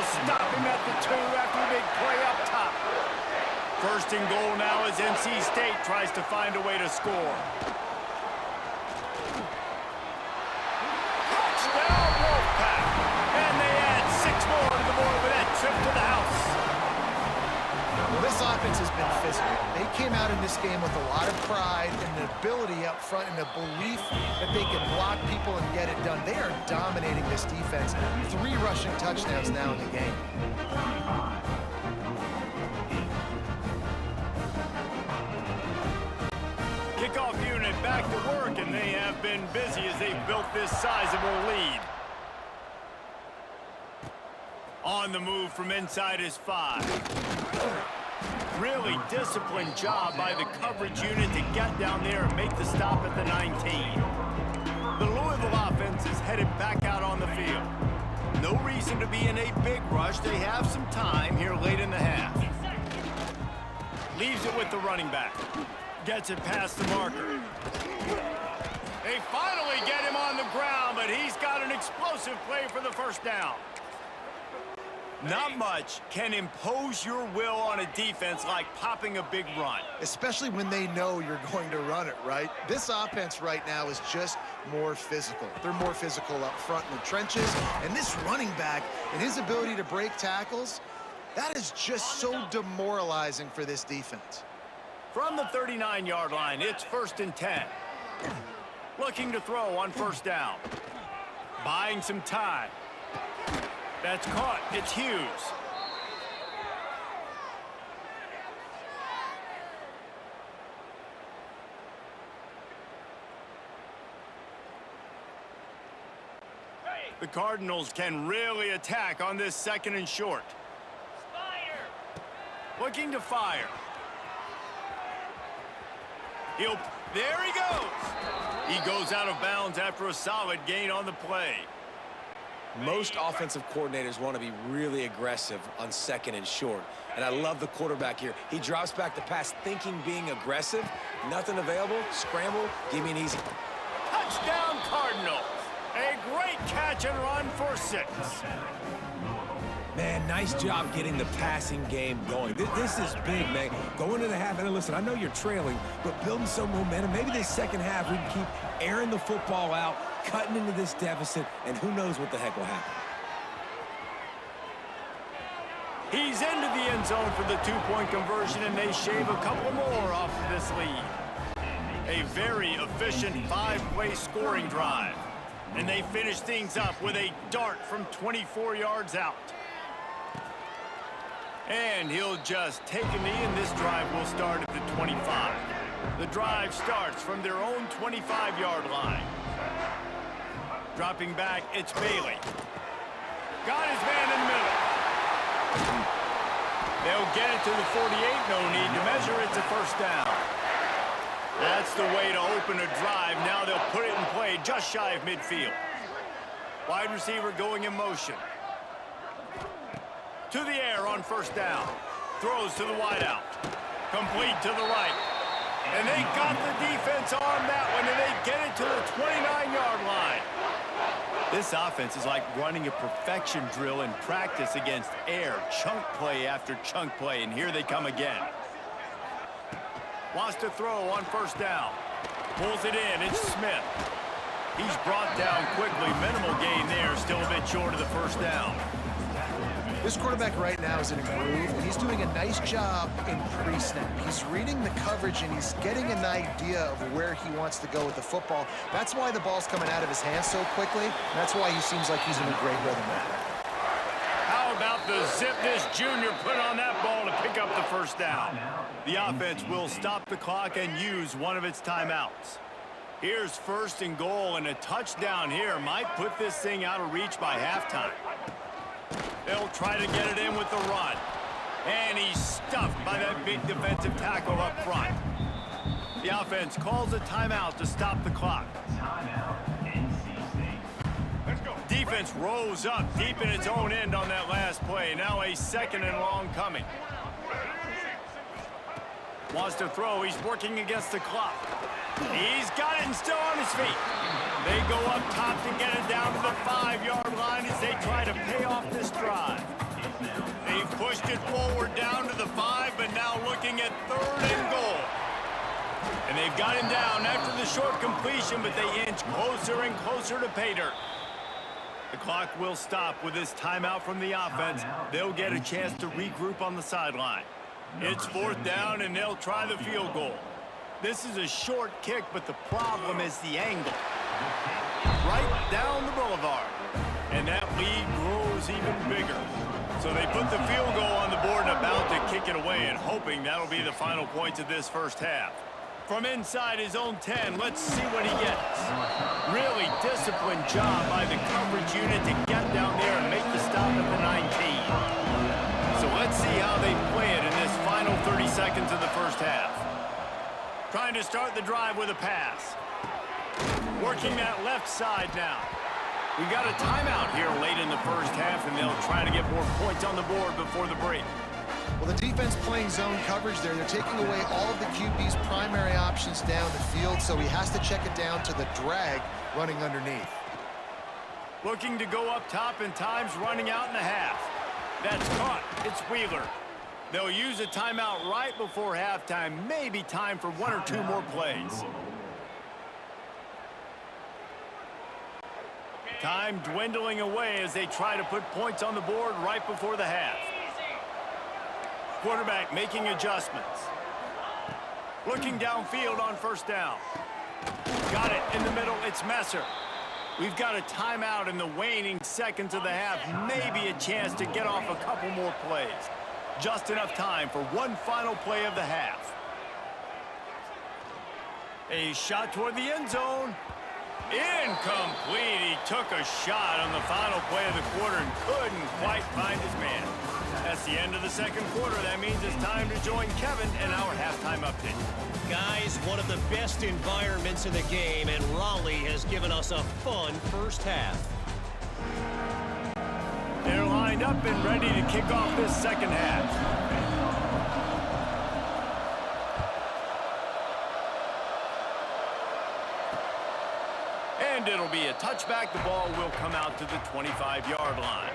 stop him at the 2 after a big play up top. First and goal now as NC State tries to find a way to score. Touchdown, Wolfpack! And they add 6 more to the board with that trip to the house. Well, this offense has been physical. They came out in this game with a lot of pride and the ability up front and the belief that they can block people and get it done. They are dominating this defense. 3 rushing touchdowns now in the game. Kickoff unit back to work, and they have been busy as they've built this sizable lead. On the move from inside his 5. Really disciplined job by the coverage unit to get down there and make the stop at the 19. The Louisville offense is headed back out on the field. No reason to be in a big rush. They have some time here late in the half. Leaves it with the running back. Gets it past the marker. They finally get him on the ground, but he's got an explosive play for the first down. Not much can impose your will on a defense like popping a big run. Especially when they know you're going to run it, right? This offense right now is just more physical. They're more physical up front in the trenches. And this running back and his ability to break tackles, that is just so demoralizing for this defense. From the 39-yard line, it's 1st and 10. Looking to throw on first down. Buying some time. That's caught. It's Hughes. The Cardinals can really attack on this 2nd and short. Looking to fire. There he goes. He goes out of bounds after a solid gain on the play. Most offensive coordinators want to be really aggressive on 2nd and short. And I love the quarterback here. He drops back the pass thinking being aggressive. Nothing available. Scramble. Give me an easy. Touchdown Cardinals. A great catch and run for 6. Man, nice job getting the passing game going. This is big, man. Going into the half, and listen, I know you're trailing, but building some momentum. Maybe this second half we can keep airing the football out, cutting into this deficit, and who knows what the heck will happen. He's into the end zone for the 2-point conversion, and they shave a couple more off of this lead. A very efficient 5-play scoring drive. And they finish things up with a dart from 24 yards out. And he'll just take a knee, and this drive will start at the 25. The drive starts from their own 25-yard line. Dropping back, it's Bailey. Got his man in the middle. They'll get it to the 48, no need to measure. It's a first down. That's the way to open a drive. Now they'll put it in play just shy of midfield. Wide receiver going in motion. To the air on first down. Throws to the wideout. Complete to the right. And they got the defense on that one, and they get it to the 29-yard line. This offense is like running a perfection drill in practice against air. Chunk play after chunk play, and here they come again. Wants to throw on first down. Pulls it in. It's Smith. He's brought down quickly. Minimal gain there. Still a bit short of the first down. This quarterback right now is in a groove, and he's doing a nice job in pre-snap. He's reading the coverage, and he's getting an idea of where he wants to go with the football. That's why the ball's coming out of his hands so quickly, and that's why he seems like he's in a great rhythm now. How about the zip this junior put on that ball to pick up the first down? The offense will stop the clock and use one of its timeouts. Here's first and goal, and a touchdown here might put this thing out of reach by halftime. They'll try to get it in with the run. And he's stuffed by that big defensive tackle up front. The offense calls a timeout to stop the clock. Defense rolls up deep in its own end on that last play. Now a second and long coming. Wants to throw. He's working against the clock. He's got it and still on his feet. They go up top to get it down to the 5-yard line as they try to pay off this drive. pushed it forward down to the 5, but now looking at 3rd and goal. And they've got him down after the short completion, but they inch closer and closer to pay dirt. The clock will stop with this timeout from the offense. They'll get a chance to regroup on the sideline. It's 4th down, and they'll try the field goal. This is a short kick, but the problem is the angle. Right down the boulevard. And that lead grows even bigger. So they put the field goal on the board and about to kick it away and hoping that'll be the final points of this first half. From inside his own 10, let's see what he gets. Really disciplined job by the coverage unit to get down there and make the stop at the 19. So let's see how they play it in this final 30 seconds of the first half. Trying to start the drive with a pass. Working that left side now. We've got a timeout here late in the first half, and they'll try to get more points on the board before the break. Well, the defense playing zone coverage there. They're taking away all of the QB's primary options down the field, so he has to check it down to the drag running underneath. Looking to go up top, and time's running out in the half. That's caught. It's Wheeler. They'll use a timeout right before halftime. Maybe time for 1 or 2 more plays. Time dwindling away as they try to put points on the board right before the half. Quarterback making adjustments. Looking downfield on 1st down. Got it in the middle. It's Messer. We've got a timeout in the waning seconds of the half. Maybe a chance to get off a couple more plays. Just enough time for one final play of the half. A shot toward the end zone. Incomplete. He took a shot on the final play of the quarter and couldn't quite find his man. That's the end of the second quarter. That means it's time to join Kevin in our halftime update. Guys, one of the best environments in the game, and Raleigh has given us a fun first half. They're lined up and ready to kick off this second half. And it'll be a touchback. The ball will come out to the 25-yard line.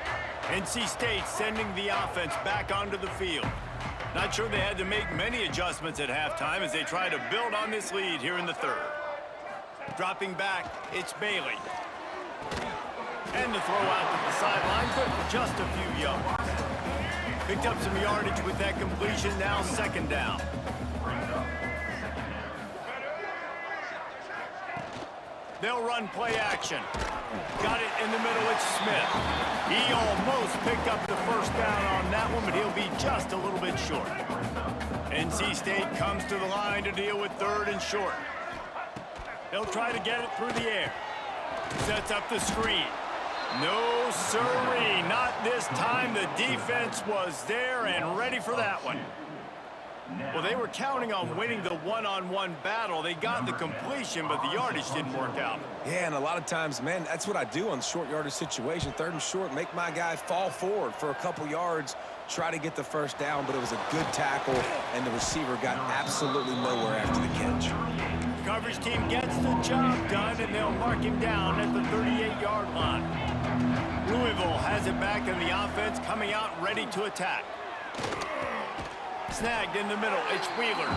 NC State sending the offense back onto the field. Not sure they had to make many adjustments at halftime as they try to build on this lead here in the 3rd. Dropping back, it's Bailey. And the throw out to the sideline, good for just a few yards. Picked up some yardage with that completion, now 2nd down. They'll run play action. Got it in the middle, it's Smith. He almost picked up the 1st down on that one, but he'll be just a little bit short. NC State comes to the line to deal with 3rd and short. They'll try to get it through the air. Sets up the screen. No sirree, not this time. The defense was there and ready for that one. Well, they were counting on winning the one-on-one battle. They got the completion, but the yardage didn't work out. Yeah, and a lot of times, man, that's what I do on short yardage situation. 3rd and short, make my guy fall forward for a couple yards, try to get the 1st down, but it was a good tackle, and the receiver got absolutely nowhere after the catch. Coverage team gets the job done, and they'll mark him down at the 38-yard line. Louisville has it back, and the offense coming out ready to attack. Snagged in the middle, it's Wheeler.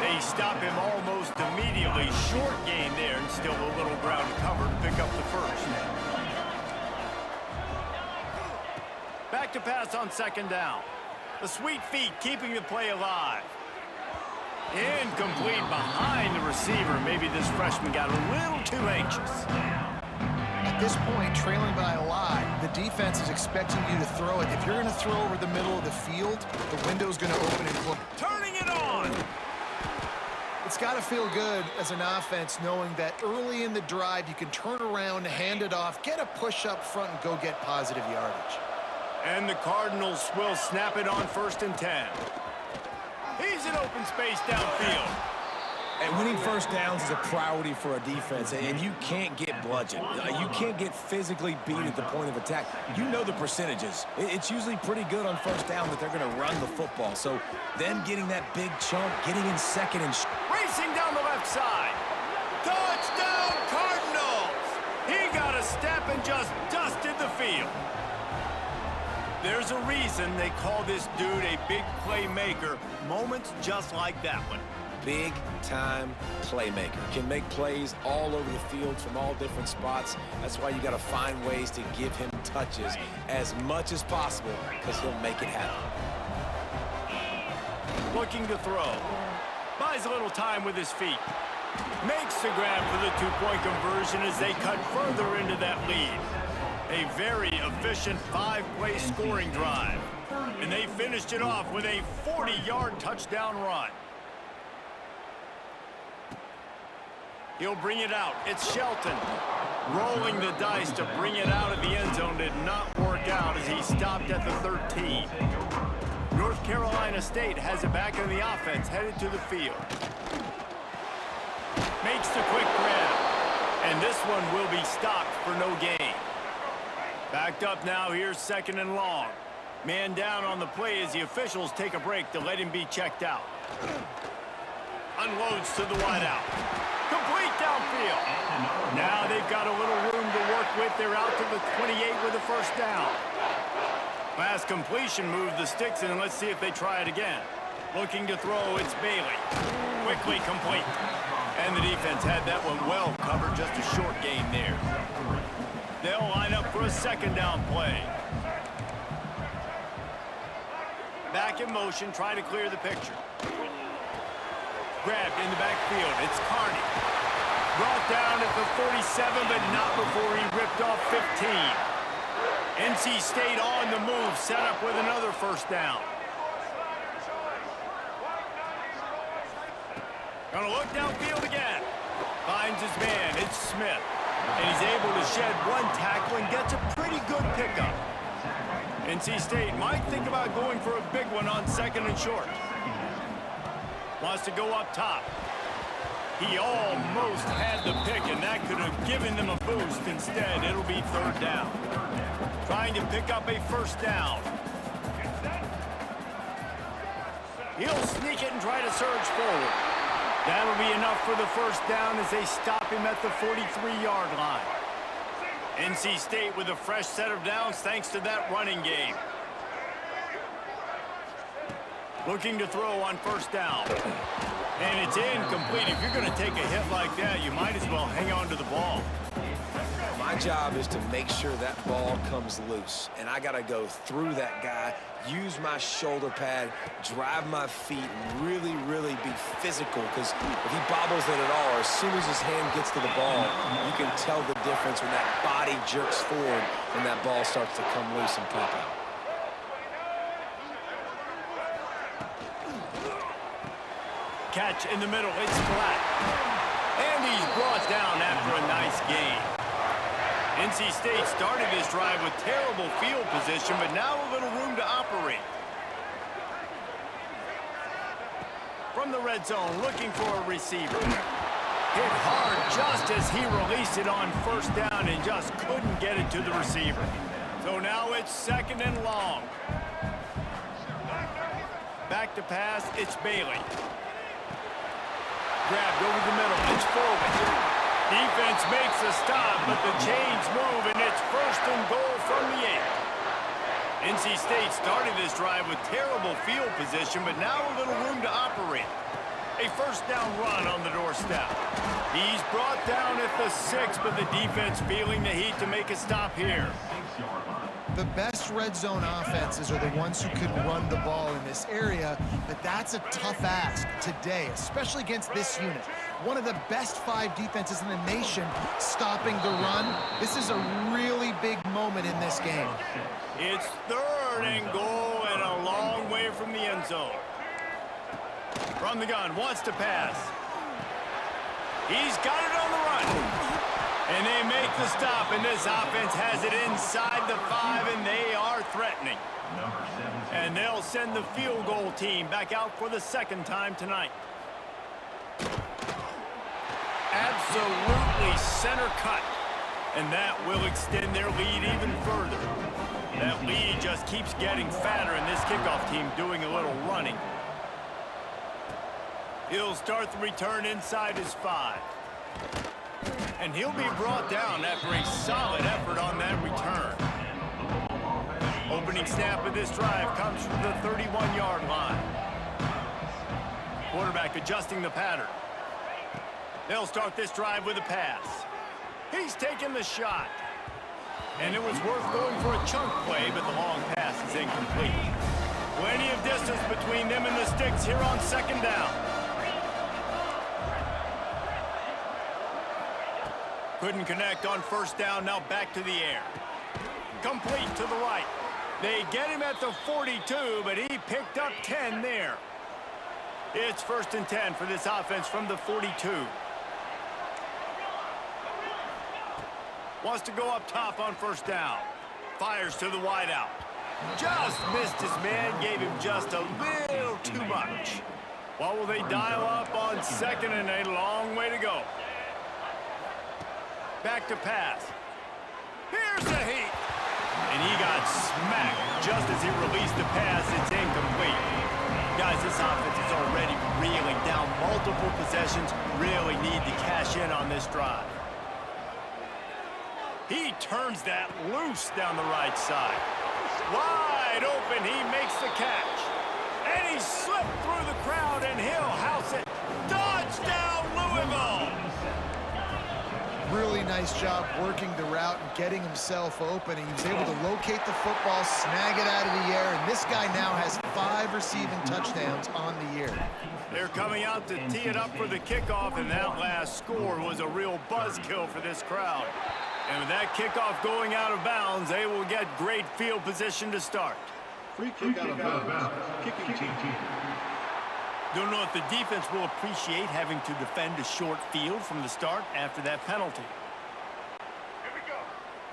They stop him almost immediately. Short gain there, and still a little ground to cover to pick up the 1st. Back to pass on 2nd down. The sweet feet keeping the play alive. Incomplete behind the receiver. Maybe this freshman got a little too anxious. At this point, trailing by a lot, the defense is expecting you to throw it. If you're going to throw over the middle of the field, the window's going to open and close. Turning it on! It's got to feel good as an offense knowing that early in the drive you can turn around, hand it off, get a push up front, and go get positive yardage. And the Cardinals will snap it on 1st and 10. He's in open space downfield. And winning 1st downs is a priority for a defense, and you can't get bludgeoned. You can't get physically beat at the point of attack. You know the percentages. It's usually pretty good on 1st down that they're going to run the football. So then getting that big chunk, getting in 2nd and... Racing down the left side. Touchdown, Cardinals! He got a step and just dusted the field. There's a reason they call this dude a big playmaker. Moments just like that one. Big-time playmaker. Can make plays all over the field from all different spots. That's why you got to find ways to give him touches as much as possible because he'll make it happen. Looking to throw. Buys a little time with his feet. Makes the grab for the two-point conversion as they cut further into that lead. A very efficient 5-play scoring drive. And they finished it off with a 40-yard touchdown run. He'll bring it out. It's Shelton. Rolling the dice to bring it out of the end zone did not work out as he stopped at the 13. North Carolina State has it back in the offense, headed to the field. Makes the quick grab. And this one will be stopped for no gain. Backed up now, here's 2nd and long. Man down on the play as the officials take a break to let him be checked out. Unloads to the wideout. Complete downfield. Now they've got a little room to work with. They're out to the 28 with a first down. Last completion moved the sticks in. Let's see if they try it again. Looking to throw, it's Bailey. Quickly complete. And the defense had that one well covered. Just a short gain there. They'll line up for a 2nd down play. Back in motion, try to clear the picture. Grabbed in the backfield. It's Carney. Brought down at the 47, but not before he ripped off 15. NC State on the move, set up with another first down. Gonna look downfield again. Finds his man. It's Smith. And he's able to shed one tackle and gets a pretty good pickup. NC State might think about going for a big one on 2nd and short. Wants to go up top. He almost had the pick, and that could have given them a boost. Instead, it'll be 3rd down. Trying to pick up a first down. He'll sneak it and try to surge forward. That'll be enough for the first down as they stop him at the 43-yard line. NC State with a fresh set of downs thanks to that running game. Looking to throw on first down. And it's incomplete. If you're going to take a hit like that, you might as well hang on to the ball. My job is to make sure that ball comes loose. And I got to go through that guy, use my shoulder pad, drive my feet, and really, really be physical. Because if he bobbles it at all, or as soon as his hand gets to the ball, you can tell the difference when that body jerks forward and that ball starts to come loose and pop out. Catch in the middle, it's flat. And he's brought down after a nice gain. NC State started this drive with terrible field position, but now a little room to operate. From the red zone, looking for a receiver. Hit hard just as he released it on first down and just couldn't get it to the receiver. So now it's 2nd and long. Back to pass, it's Bailey. Grabbed over the middle, it's forward. Defense makes a stop, but the chains move, and it's 1st and goal from the 8. NC State started this drive with terrible field position, but now a little room to operate. A first down run on the doorstep. He's brought down at the 6, but the defense feeling the heat to make a stop here. The best red zone offenses are the ones who can run the ball in this area, but that's a tough ask today, especially against this unit. One of the best 5 defenses in the nation stopping the run. This is a really big moment in this game. It's 3rd and goal and a long way from the end zone. From the gun, wants to pass. He's got it on the run. And they make the stop, and this offense has it inside the 5, and they are threatening. And they'll send the field goal team back out for the 2nd time tonight. Absolutely center cut. And that will extend their lead even further. That lead just keeps getting fatter, and this kickoff team doing a little running. He'll start the return inside his 5. And he'll be brought down after a solid effort on that return. opening snap of this drive comes from the 31-yard line. Quarterback adjusting the pattern. They'll start this drive with a pass. He's taking the shot. And it was worth going for a chunk play, but the long pass is incomplete. Plenty of distance between them and the sticks here on second down. Couldn't connect on first down, now back to the air. Complete to the right. They get him at the 42, but he picked up 10 there. It's 1st and 10 for this offense from the 42. Wants to go up top on first down. Fires to the wideout. Just missed his man, gave him just a little too much. What will they dial up on 2nd and 8? A long way to go. Back to pass. Here's the heat. And he got smacked just as he released the pass. It's incomplete. Guys, this offense is already reeling down multiple possessions. Really need to cash in on this drive. He turns that loose down the right side. Wide open, he makes the catch. And he slipped through the crowd, and he'll house it. Touchdown, Louisville! Really nice job working the route and getting himself open. He was able to locate the football, snag it out of the air, and this guy now has 5 receiving touchdowns on the year. They're coming out to tee it up for the kickoff, and that last score was a real buzzkill for this crowd. And with that kickoff going out of bounds, they will get great field position to start. Free kick out of bounds. Kicking team. Don't know if the defense will appreciate having to defend a short field from the start after that penalty. Here we go.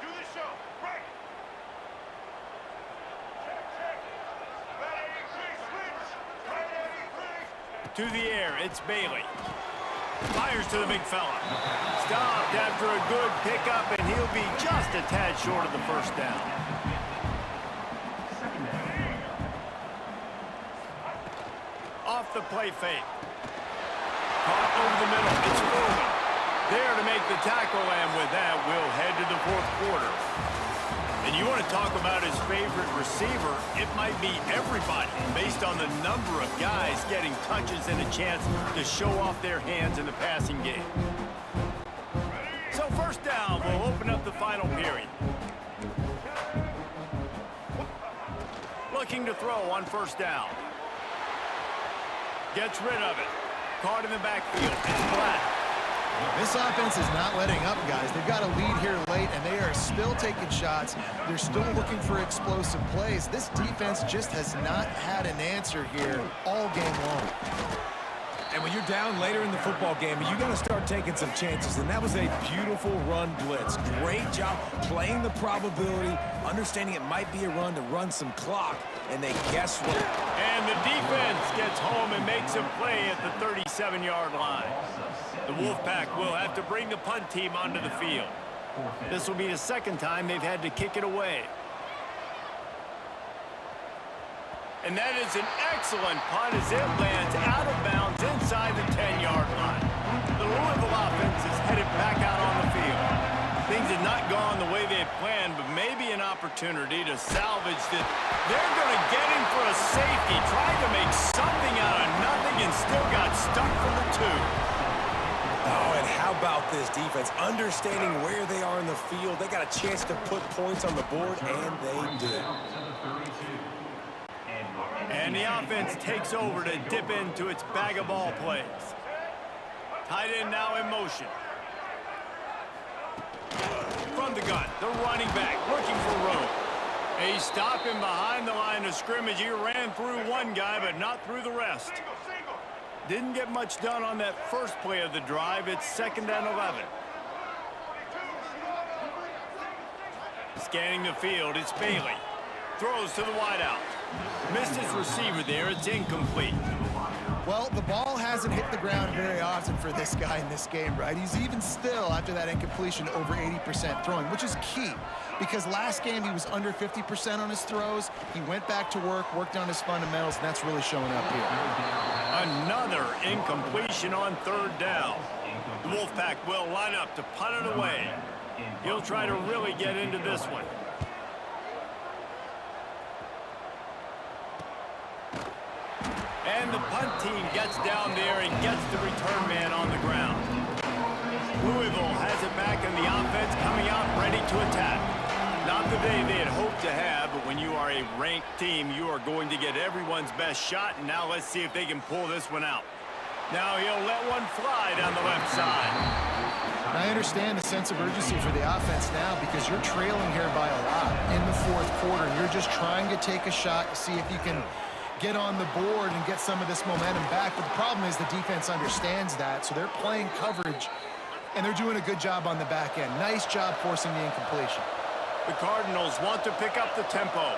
Do the show. Right. Check. Right, To the air, it's Bailey. Fires to the big fella. Stopped after a good pickup, and he'll be just a tad short of the first down. Off the play fake. Caught over the middle. It's Fulton. There to make the tackle, and with that, we'll head to the 4th quarter. And you want to talk about his favorite receiver, it might be everybody, based on the number of guys getting touches and a chance to show off their hands in the passing game. So first down will open up the final period. Looking to throw on first down. Gets rid of it. Caught in the backfield. It's Black. This offense is not letting up, guys. They've got a lead here late, and they are still taking shots. They're still looking for explosive plays. This defense just has not had an answer here all game long. And when you're down later in the football game, you got to start taking some chances. And that was a beautiful run blitz. Great job playing the probability, understanding it might be a run to run some clock. And they guess what? And the defense gets home and makes a play at the 37-yard line. The Wolfpack will have to bring the punt team onto the field. This will be the second time they've had to kick it away. And that is an excellent punt as it lands out of bounds inside the 10-yard line. The Louisville offense is headed back out on the field. Things had not gone the way they had planned, but maybe an opportunity to salvage that. They're going to get him for a safety, trying to make something out of nothing, and still got stuck for the 2. Oh, and how about this defense? Understanding where they are in the field. They got a chance to put points on the board, and they did. And the offense takes over to dip into its bag of ball plays. Tight end now in motion. From the gun, the running back looking for room. He's stopping behind the line of scrimmage. He ran through one guy, but not through the rest. Didn't get much done on that first play of the drive. It's 2nd and 11. Scanning the field, it's Bailey. Throws to the wideout. Missed his receiver there. It's incomplete. Well, the ball hasn't hit the ground very often for this guy in this game, right? He's even still, after that incompletion, over 80% throwing, which is key. Because last game he was under 50% on his throws. He went back to work, worked on his fundamentals, and that's really showing up here. Another incompletion on 3rd down. The Wolfpack will line up to punt it away. He'll try to really get into this one. And the punt team gets down there and gets the return man on the ground. Louisville has it back in the offense, coming out ready to attack. Not the day they had hoped to have, but when you are a ranked team, you are going to get everyone's best shot, and now let's see if they can pull this one out. Now he'll let one fly down the left side. I understand the sense of urgency for the offense now because you're trailing here by a lot in the fourth quarter. You're just trying to take a shot to see if you can get on the board and get some of this momentum back. But the problem is the defense understands that, so they're playing coverage, and they're doing a good job on the back end. Nice job forcing the incompletion. The Cardinals want to pick up the tempo.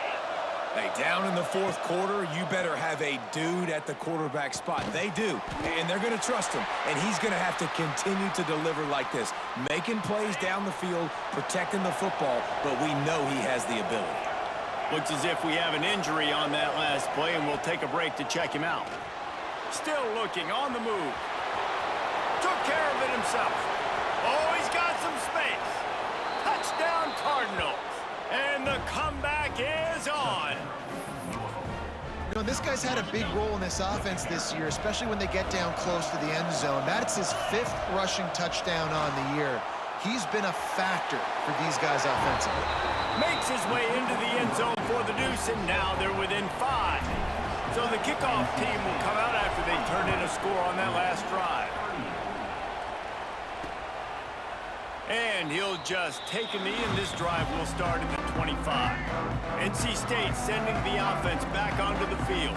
Hey, down in the fourth quarter, you better have a dude at the quarterback spot. They do, and they're going to trust him, and he's going to have to continue to deliver like this, making plays down the field, protecting the football, but we know he has the ability. Looks as if we have an injury on that last play, and we'll take a break to check him out. Still looking on the move. Took care of it himself. Oh, he's got some space. Touchdown Cardinals. And the comeback is on. You know, this guy's had a big role in this offense this year, especially when they get down close to the end zone. That's his 5th rushing touchdown on the year. He's been a factor for these guys offensively. Makes his way into the end zone for the deuce, and now they're within 5. So the kickoff team will come out after they turn in a score on that last drive. And he'll just take a knee, and this drive will start at the 25. NC State sending the offense back onto the field.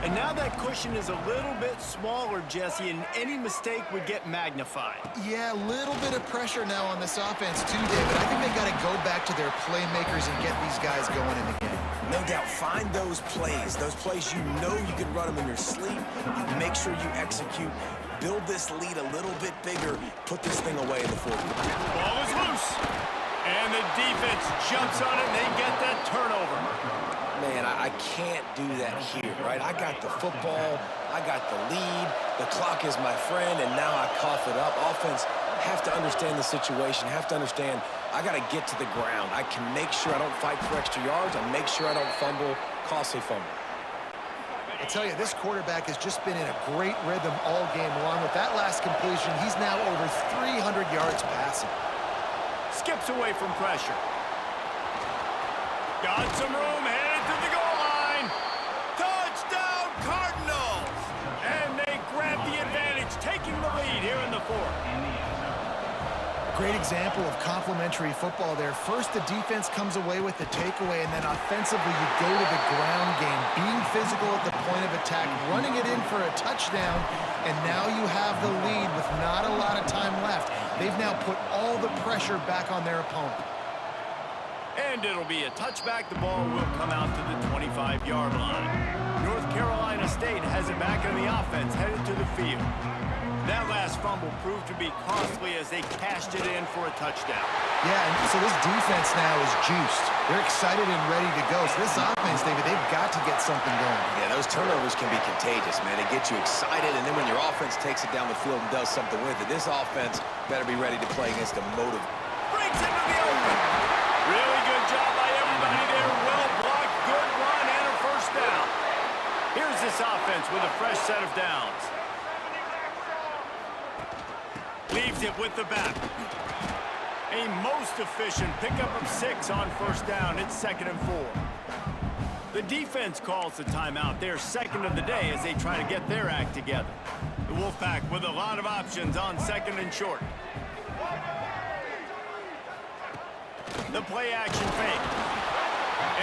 And now that cushion is a little bit smaller, Jesse, and any mistake would get magnified. Yeah, a little bit of pressure now on this offense too, David. I think they got to go back to their playmakers and get these guys going in the game. No doubt, find those plays you know you can run them in your sleep. Make sure you execute. Build this lead a little bit bigger. Put this thing away in the fourth quarter. Ball is loose. And the defense jumps on it, and they get that turnover. Man, I can't do that here, right? I got the football. I got the lead. The clock is my friend, and now I cough it up. Offense have to understand the situation, have to understand I got to get to the ground. I can make sure I don't fight for extra yards. I make sure I don't fumble, costly fumble. I tell you, this quarterback has just been in a great rhythm all game long. With that last completion, he's now over 300 yards passing. Skips away from pressure. Got some room, headed to the goal line. Touchdown, Cardinals! And they grab the advantage, taking the lead here in the fourth. Great example of complementary football there. First, the defense comes away with the takeaway, and then offensively, you go to the ground game, being physical at the point of attack, running it in for a touchdown, and now you have the lead with not a lot of time left. They've now put all the pressure back on their opponent. And it'll be a touchback. The ball will come out to the 25-yard line. North Carolina State has it back in the offense, headed to the field. That last fumble proved to be costly as they cashed it in for a touchdown. Yeah, and so this defense now is juiced. They're excited and ready to go. So this offense, David, they've got to get something going. Yeah, those turnovers can be contagious, man. They get you excited, and then when your offense takes it down the field and does something with it, this offense better be ready to play against a motive. Breaks into the open. Really good job by everybody there. Well blocked, good run, and a first down. Here's this offense with a fresh set of downs. Leaves it with the back. A most efficient pickup of 6 on first down. It's 2nd and 4. The defense calls the timeout. They're second of the day as they try to get their act together. The Wolfpack with a lot of options on 2nd and short. The play action fake.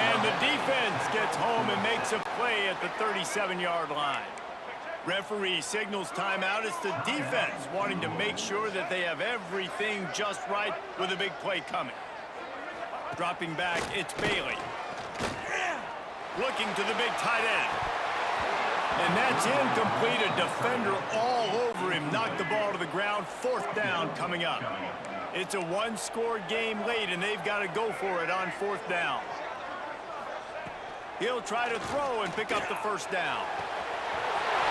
And the defense gets home and makes a play at the 37-yard line. Referee signals timeout. It's the defense wanting to make sure that they have everything just right with a big play coming. Dropping back, it's Bailey. Looking to the big tight end. And that's incomplete. A defender all over him. Knocked the ball to the ground. 4th down coming up. It's a one-score game late, and they've got to go for it on 4th down. He'll try to throw and pick up the first down.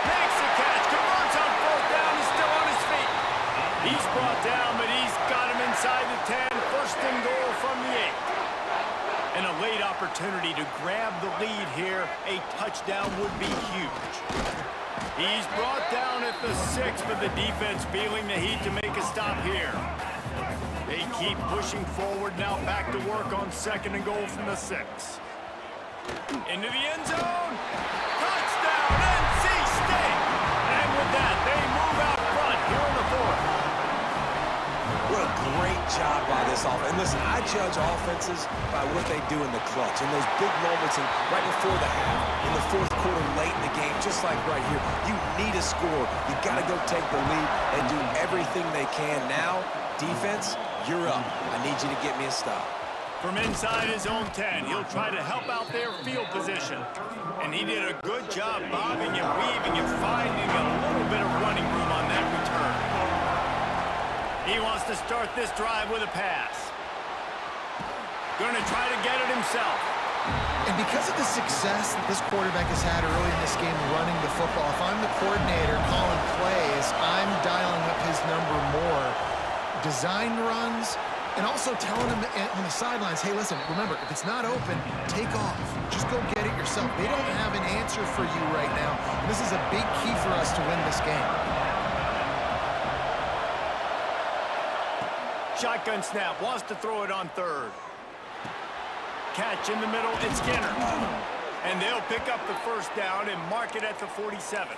Makes the catch, converts on 4th down, he's still on his feet. He's brought down, but he's got him inside the 10, 1st and goal from the 8. And a late opportunity to grab the lead here. A touchdown would be huge. He's brought down at the 6, but the defense feeling the heat to make a stop here. They keep pushing forward now, back to work on 2nd and goal from the 6. Into the end zone. Touchdown, NC State. And with that, they move out front here in the 4th. What a great job by this offense. And listen, I judge offenses by what they do in the clutch. In those big moments and right before the half, in the 4th quarter, late in the game, just like right here. You need a score. You got to go take the lead and do everything they can. Now, defense, you're up. I need you to get me a stop. From inside his own 10, he'll try to help out their field position. And he did a good job bobbing and weaving and finding a little bit of running room on that return. He wants to start this drive with a pass. Going to try to get it himself. And because of the success that this quarterback has had early in this game running the football, if I'm the coordinator calling plays, I'm dialing up his number more. Design runs, and also telling him on the sidelines, hey, listen, remember, if it's not open, take off. Just go get it yourself. They don't have an answer for you right now. And this is a big key for us to win this game. Shotgun snap, wants to throw it on 3rd. Catch in the middle, it's Skinner. And they'll pick up the 1st down and mark it at the 47.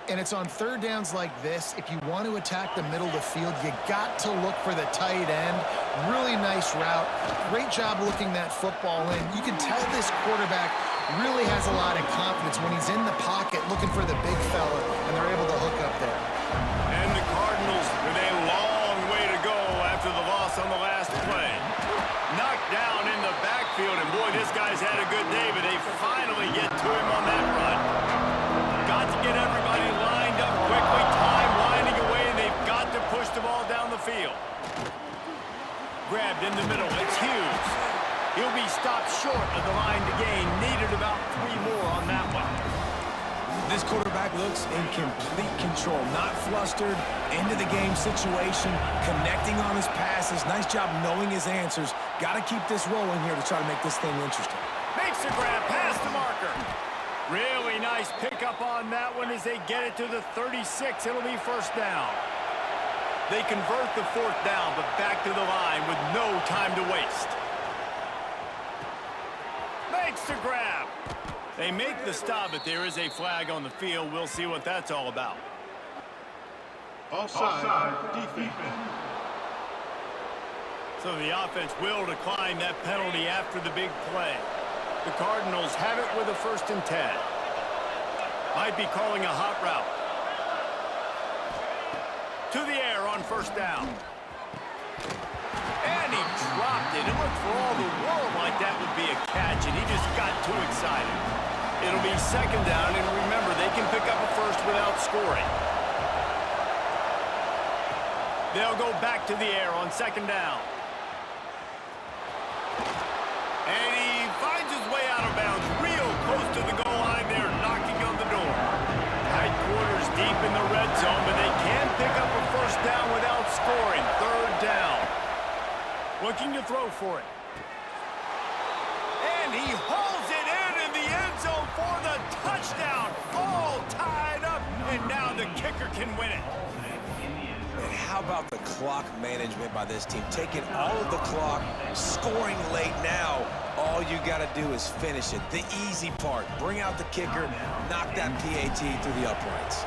And it's on 3rd downs like this. If you want to attack the middle of the field, you got to look for the tight end. Really nice route. Great job looking that football in. You can tell this quarterback really has a lot of confidence when he's in the pocket looking for the big fella, and they're able to hook up there. And the Cardinals with a long way to go after the loss on the last play. Knocked down in the backfield, and boy, this guy's had a good day, but they finally get to him on that run. Got to get everybody lined up quickly, time winding away, and they've got to push the ball down the field. Grabbed in the middle, it's Hughes. He'll be stopped short of the line to gain. Needed about 3 more on that one. This quarterback looks in complete control, not flustered, into the game situation, connecting on his passes. Nice job knowing his answers. Got to keep this rolling here to try to make this thing interesting. Makes a grab, past the marker. Really nice pickup on that one as they get it to the 36. It'll be 1st down. They convert the 4th down, but back to the line with no time to waste. Makes the grab. They make the stop, but there is a flag on the field. We'll see what that's all about. Offside, defense. So the offense will decline that penalty after the big play. The Cardinals have it with a 1st and 10. Might be calling a hot route. To the air on 1st down. And he dropped it. It looked for all the world like that would be a catch, and he just got too excited. It'll be 2nd down, and remember, they can pick up a 1st without scoring. They'll go back to the air on 2nd down. And he finds his way out of bounds real close to the goal line there, knocking on the door. Tight quarters deep in the red zone, but they can pick up a 1st down without scoring. 3rd down. Looking to throw for it. And he hauls it in the end zone for the touchdown. All tied up, and now the kicker can win it. And how about the clock management by this team? Taking all of the clock, scoring late now. All you got to do is finish it. The easy part. Bring out the kicker, knock that PAT through the uprights.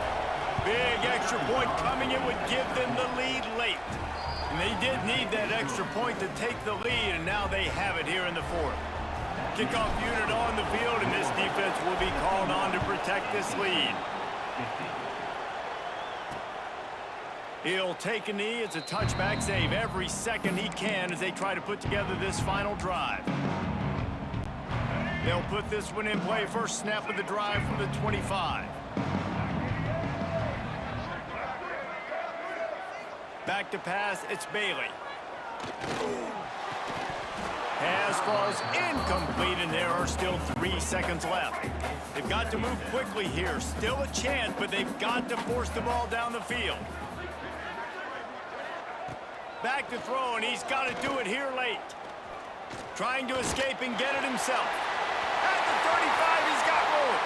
Big extra point coming. It would give them the lead late. And they did need that extra point to take the lead, and now they have it here in the 4th. Kickoff unit on the field, and this defense will be called on to protect this lead. He'll take a knee. It's a touchback save every second he can as they try to put together this final drive. They'll put this one in play. 1st snap of the drive from the 25. Back to pass, it's Bailey. Pass falls incomplete, and there are still 3 seconds left. They've got to move quickly here. Still a chance, but they've got to force the ball down the field. Back to throw, and he's got to do it here late. Trying to escape and get it himself. At the 35, he's got room.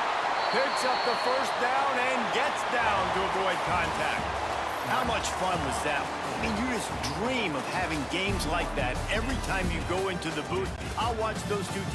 Picks up the first down and gets down to avoid contact. How much fun was that? I mean, you just dream of having games like that every time you go into the booth. I'll watch those two teams.